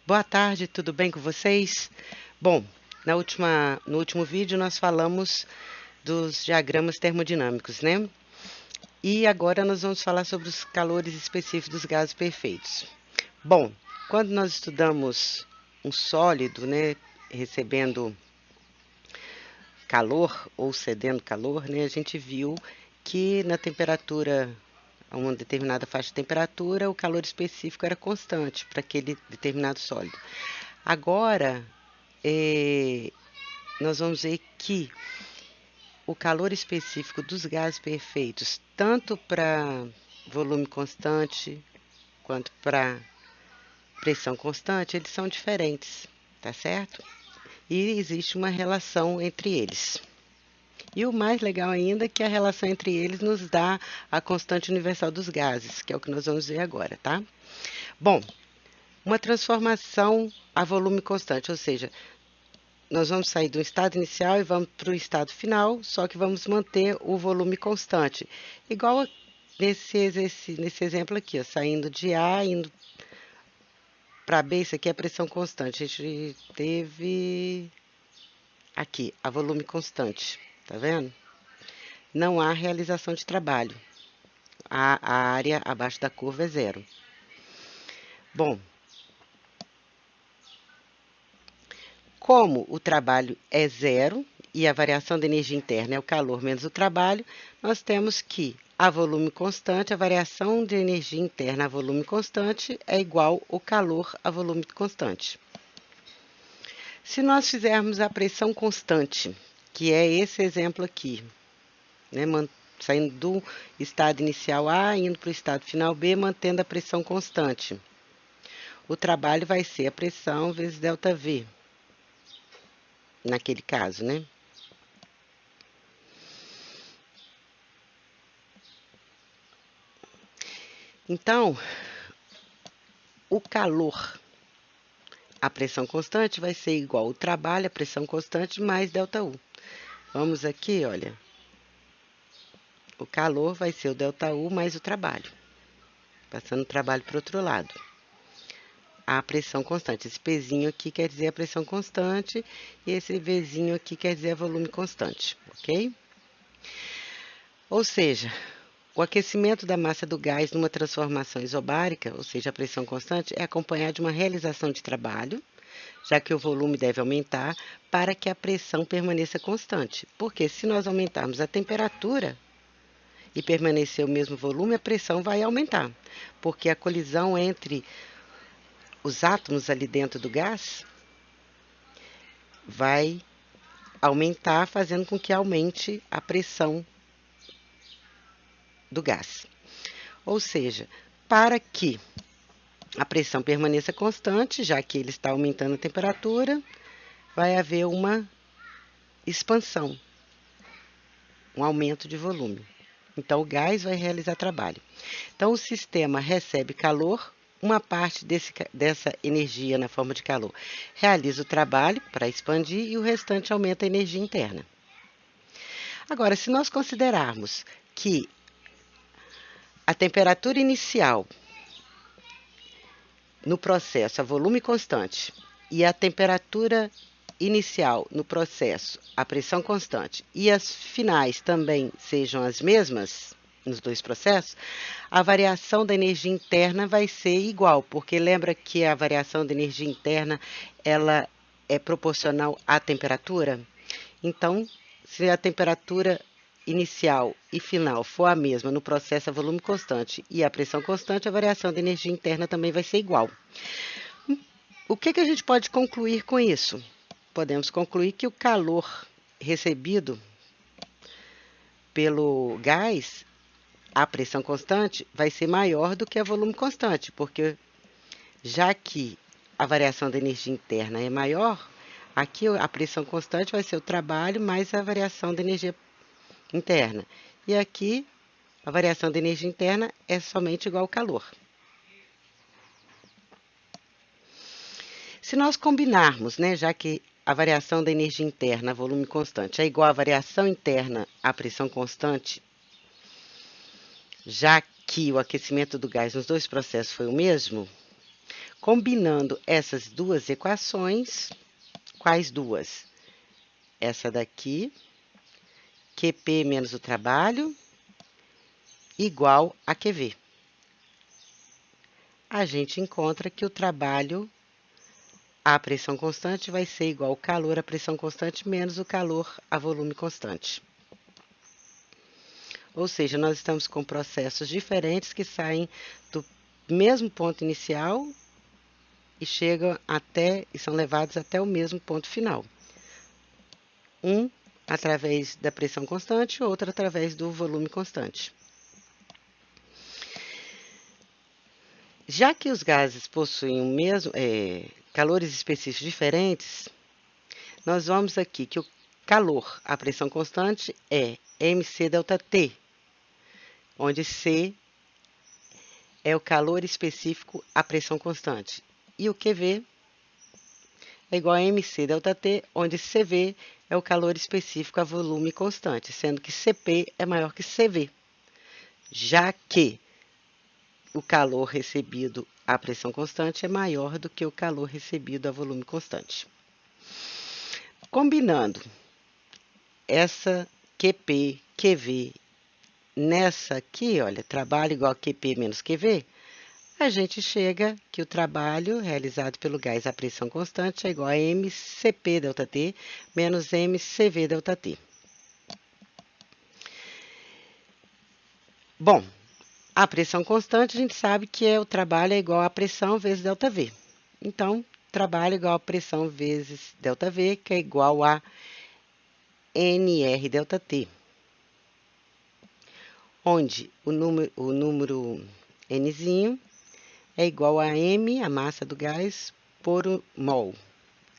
Boa tarde, tudo bem com vocês? Bom, no último vídeo nós falamos dos diagramas termodinâmicos, né? E agora nós vamos falar sobre os calores específicos dos gases perfeitos. Bom, quando nós estudamos um sólido, né, recebendo calor ou cedendo calor, né, a gente viu que na temperatura, a uma determinada faixa de temperatura, o calor específico era constante para aquele determinado sólido. Agora, nós vamos ver que o calor específico dos gases perfeitos, tanto para volume constante quanto para pressão constante, eles são diferentes, tá certo? E existe uma relação entre eles. E o mais legal ainda é que a relação entre eles nos dá a constante universal dos gases, que é o que nós vamos ver agora, tá? Bom, uma transformação a volume constante, ou seja, nós vamos sair do estado inicial e vamos para o estado final, só que vamos manter o volume constante. Igual nesse exemplo aqui, ó, saindo de A, indo para B, isso aqui é a pressão constante. A gente teve aqui, a volume constante, tá vendo? Não há realização de trabalho. A área abaixo da curva é zero. Bom, como o trabalho é zero e a variação da energia interna é o calor menos o trabalho, nós temos que a volume constante, a variação de energia interna a volume constante é igual ao calor a volume constante. Se nós fizermos a pressão constante, que é esse exemplo aqui, né, saindo do estado inicial A, indo para o estado final B, mantendo a pressão constante, o trabalho vai ser a pressão vezes ΔV, naquele caso, né? Então, o calor, a pressão constante, vai ser igual ao trabalho, a pressão constante, mais ΔU. Vamos aqui, olha. O calor vai ser o ΔU mais o trabalho. Passando o trabalho para o outro lado. A pressão constante. Esse Pzinho aqui quer dizer a pressão constante e esse Vzinho aqui quer dizer a volume constante, ok? Ou seja, o aquecimento da massa do gás numa transformação isobárica, ou seja, a pressão constante, é acompanhado de uma realização de trabalho, já que o volume deve aumentar, para que a pressão permaneça constante. Porque se nós aumentarmos a temperatura e permanecer o mesmo volume, a pressão vai aumentar. Porque a colisão entre os átomos ali dentro do gás vai aumentar, fazendo com que aumente a pressão do gás. Ou seja, para que a pressão permaneça constante, já que ele está aumentando a temperatura, vai haver uma expansão, um aumento de volume. Então, o gás vai realizar trabalho. Então, o sistema recebe calor, uma parte dessa energia na forma de calor realiza o trabalho para expandir e o restante aumenta a energia interna. Agora, se nós considerarmos que a temperatura inicial no processo a volume constante e a temperatura inicial no processo a pressão constante e as finais também sejam as mesmas nos dois processos, a variação da energia interna vai ser igual, porque lembra que a variação da energia interna ela é proporcional à temperatura? Então, se a temperatura inicial e final for a mesma no processo a volume constante e a pressão constante, a variação da energia interna também vai ser igual. O que a gente pode concluir com isso? Podemos concluir que o calor recebido pelo gás, a pressão constante, vai ser maior do que a volume constante, porque já que a variação da energia interna é maior, aqui a pressão constante vai ser o trabalho mais a variação da energia interna. E aqui, a variação da energia interna é somente igual ao calor. Se nós combinarmos, né, já que a variação da energia interna a volume constante é igual à variação interna à pressão constante, já que o aquecimento do gás nos dois processos foi o mesmo, Combinando essas duas equações, quais duas? Essa daqui, QP menos o trabalho, igual a QV. A gente encontra que o trabalho a pressão constante vai ser igual ao calor à pressão constante menos o calor a volume constante. Ou seja, nós estamos com processos diferentes que saem do mesmo ponto inicial e chegam até e são levados até o mesmo ponto final. Um através da pressão constante, outro através do volume constante. Já que os gases possuem o mesmo calores específicos diferentes, nós vamos aqui que o calor à pressão constante é mc ΔT, onde C é o calor específico à pressão constante. E o QV é igual a mc ΔT, onde CV é o calor específico a volume constante, sendo que CP é maior que CV, já que o calor recebido à pressão constante é maior do que o calor recebido a volume constante. Combinando essa QP, QV, nessa aqui, olha, trabalho igual a QP menos QV, a gente chega que o trabalho realizado pelo gás à pressão constante é igual a mCp ΔT menos mCv ΔT. Bom, a pressão constante a gente sabe que o trabalho é igual a pressão vezes ΔV. Então, trabalho igual a pressão vezes ΔV, que é igual a NR ΔT. Onde o número Nzinho é igual a M, a massa do gás, por mol.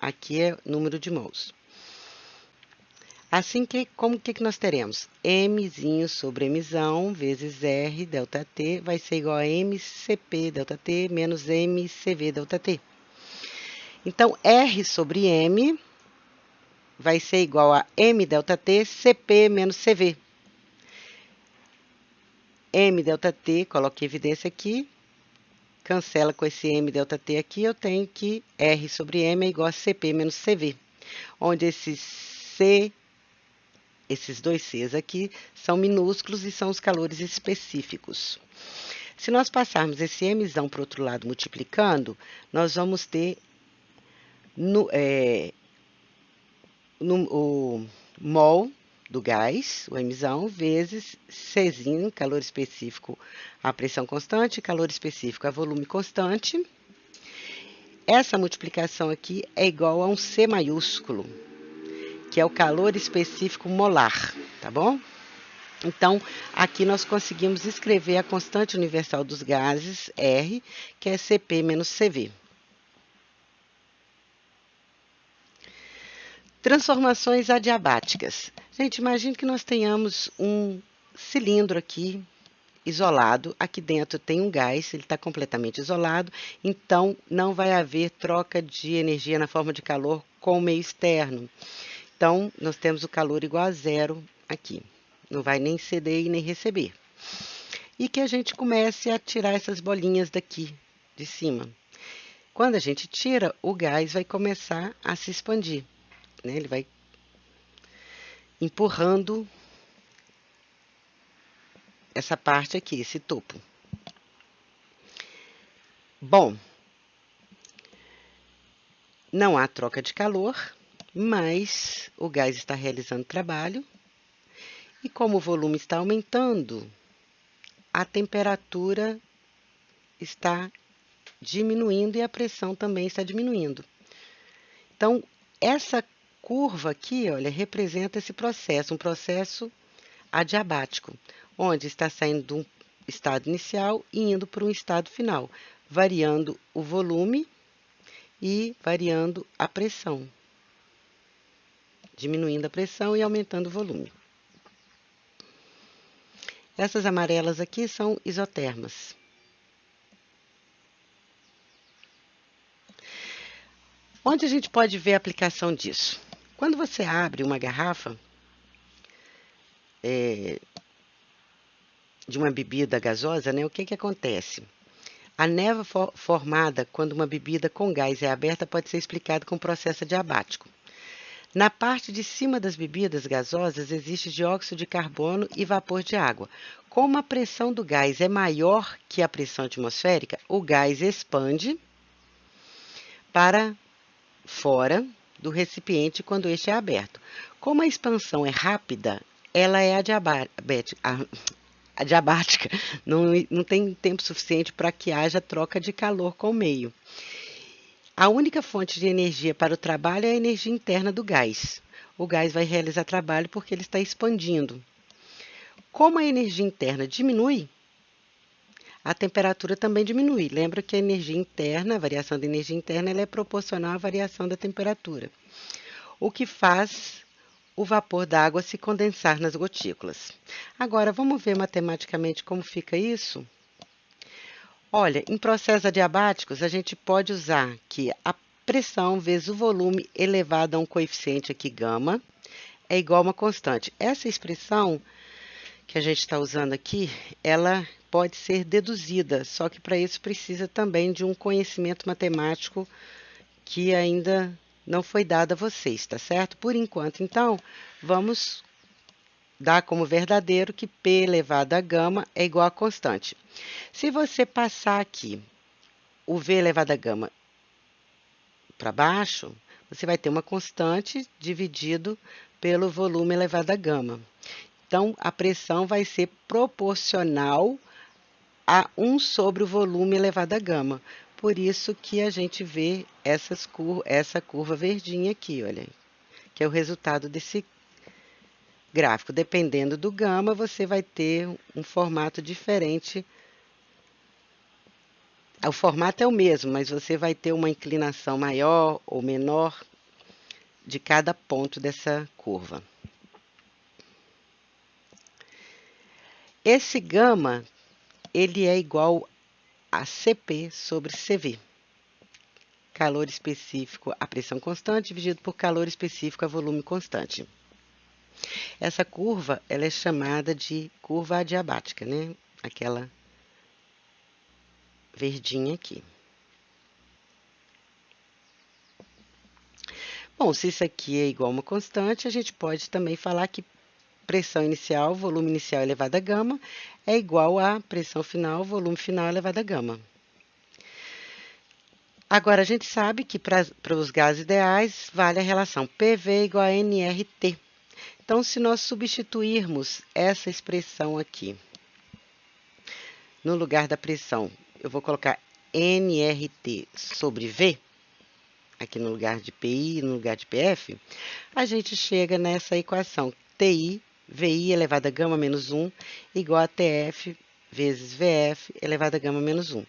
Aqui é o número de mols. Assim que, como que nós teremos? Mzinho sobre Mzão vezes R ΔT vai ser igual a MCP ΔT menos MCV ΔT. Então, R sobre M vai ser igual a M ΔT CP menos CV. M ΔT, coloquei evidência aqui, cancela com esse M ΔT aqui, eu tenho que R sobre M é igual a CP menos CV, onde esses dois Cs aqui são minúsculos e são os calores específicos. Se nós passarmos esse Mzão para o outro lado multiplicando, nós vamos ter o mol do gás, o Mzão, vezes Czinho, calor específico à pressão constante, calor específico a volume constante. Essa multiplicação aqui é igual a um C maiúsculo, que é o calor específico molar, tá bom? Então, aqui nós conseguimos escrever a constante universal dos gases, R, que é Cp menos Cv. Transformações adiabáticas. Gente, imagine que nós tenhamos um cilindro aqui, isolado. Aqui dentro tem um gás, ele está completamente isolado, então não vai haver troca de energia na forma de calor com o meio externo. Então, nós temos o calor igual a zero aqui. Não vai nem ceder e nem receber. E que a gente comece a tirar essas bolinhas daqui, de cima. Quando a gente tira, o gás vai começar a se expandir, né? Ele vai empurrando essa parte aqui, esse topo. Bom, não há troca de calor, mas o gás está realizando trabalho. E como o volume está aumentando, a temperatura está diminuindo e a pressão também está diminuindo. Então, essa curva aqui, olha, representa esse processo, um processo adiabático, onde está saindo de um estado inicial e indo para um estado final, variando o volume e variando a pressão, diminuindo a pressão e aumentando o volume. Essas amarelas aqui são isotermas. Onde a gente pode ver a aplicação disso? Quando você abre uma garrafa de uma bebida gasosa, né, o que acontece? A névoa formada quando uma bebida com gás é aberta pode ser explicada com o processo adiabático. Na parte de cima das bebidas gasosas existe dióxido de carbono e vapor de água. Como a pressão do gás é maior que a pressão atmosférica, o gás expande para fora do recipiente quando este é aberto. Como a expansão é rápida, ela é adiabática. Não tem tempo suficiente para que haja troca de calor com o meio. A única fonte de energia para o trabalho é a energia interna do gás. O gás vai realizar trabalho porque ele está expandindo. Como a energia interna diminui, a temperatura também diminui. Lembra que a energia interna, a variação da energia interna, ela é proporcional à variação da temperatura, o que faz o vapor d'água se condensar nas gotículas. Agora, vamos ver matematicamente como fica isso? Olha, em processos adiabáticos, a gente pode usar que a pressão vezes o volume elevado a um coeficiente aqui, gama, é igual a uma constante. Essa expressão que a gente está usando aqui, ela pode ser deduzida, só que para isso precisa também de um conhecimento matemático que ainda não foi dado a vocês, tá certo? Por enquanto, então, vamos dar como verdadeiro que P elevado a gama é igual a constante. Se você passar aqui o V elevado a gama para baixo, você vai ter uma constante dividido pelo volume elevado a gama. Então, a pressão vai ser proporcional a 1 sobre o volume elevado a gama. Por isso que a gente vê essa curva verdinha aqui, olha, que é o resultado desse gráfico. Dependendo do gama, você vai ter um formato diferente. O formato é o mesmo, mas você vai ter uma inclinação maior ou menor de cada ponto dessa curva. Esse gama, ele é igual a CP sobre CV. Calor específico a pressão constante dividido por calor específico a volume constante. Essa curva, ela é chamada de curva adiabática, né? Aquela verdinha aqui. Bom, se isso aqui é igual a uma constante, a gente pode também falar que pressão inicial, volume inicial elevado a gama, é igual a pressão final, volume final elevado a gama. Agora, a gente sabe que para os gases ideais, vale a relação PV igual a nRT. Então, se nós substituirmos essa expressão aqui, no lugar da pressão, eu vou colocar nRT sobre V, aqui no lugar de PI, no lugar de PF, a gente chega nessa equação TI, VI elevado a gama menos 1, igual a TF vezes VF elevado a gama menos 1.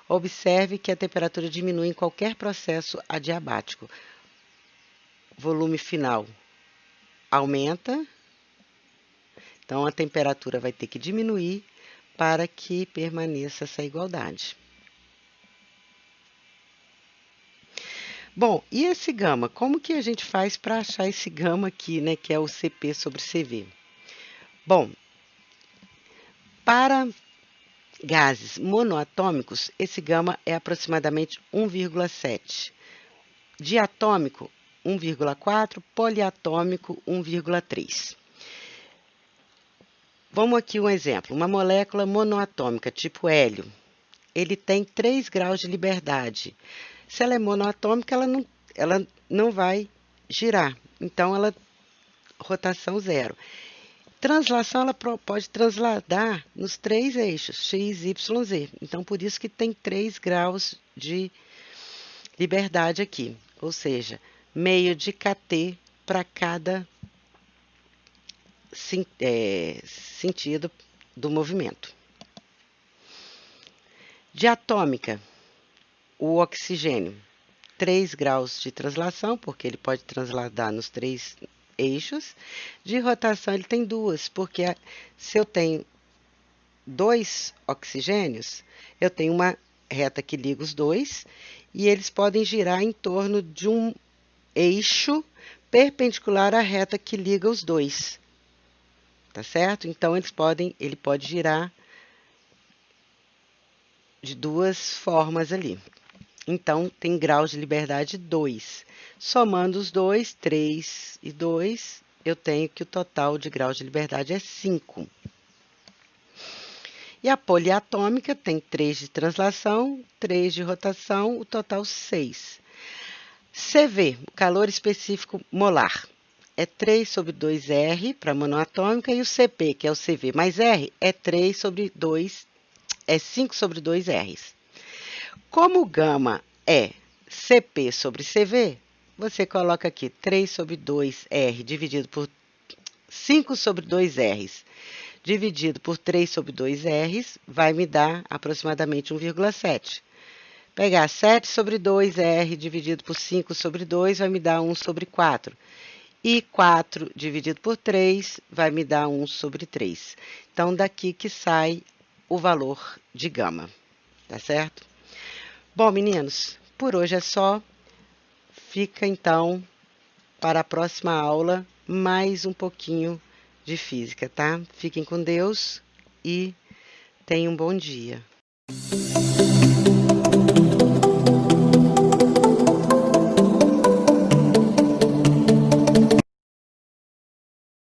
Observe que a temperatura diminui em qualquer processo adiabático. Volume final aumenta, então a temperatura vai ter que diminuir para que permaneça essa igualdade. Bom, e esse gama? Como que a gente faz para achar esse gama aqui, né, que é o CP sobre CV? Bom, para gases monoatômicos, esse gama é aproximadamente 1,7. Diatômico, 1,4. Poliatômico, 1,3. Vamos aqui um exemplo. Uma molécula monoatômica, tipo hélio, ele tem 3 graus de liberdade. Se ela é monoatômica, ela não vai girar. Então, ela rotação zero. Translação, ela pode transladar nos 3 eixos, x, y, z. Então, por isso que tem 3 graus de liberdade aqui. Ou seja, meio de kT para cada sentido do movimento. Diatômica, o oxigênio, 3 graus de translação, porque ele pode transladar nos 3 eixos. De rotação, ele tem 2, porque se eu tenho 2 oxigênios, eu tenho uma reta que liga os dois, e eles podem girar em torno de um eixo perpendicular à reta que liga os dois. Tá certo? Então, ele pode girar de duas formas ali. Então, tem graus de liberdade 2. Somando os dois, 3 e 2, eu tenho que o total de graus de liberdade é 5. E a poliatômica tem 3 de translação, 3 de rotação, o total 6. CV, o calor específico molar, é 3 sobre 2R para a monoatômica, e o CP, que é o CV mais R, é 3 sobre 2, é 5 sobre 2R. Como o gama é CP sobre CV, você coloca aqui 3 sobre 2R dividido por 5 sobre 2R dividido por 3 sobre 2R vai me dar aproximadamente 1,7. Pegar 7 sobre 2R dividido por 5 sobre 2 vai me dar 1 sobre 4. E 4 dividido por 3 vai me dar 1 sobre 3. Então, daqui que sai o valor de gama, tá certo? Bom, meninos, por hoje é só. Fica, então, para a próxima aula, mais um pouquinho de física, tá? Fiquem com Deus e tenham um bom dia.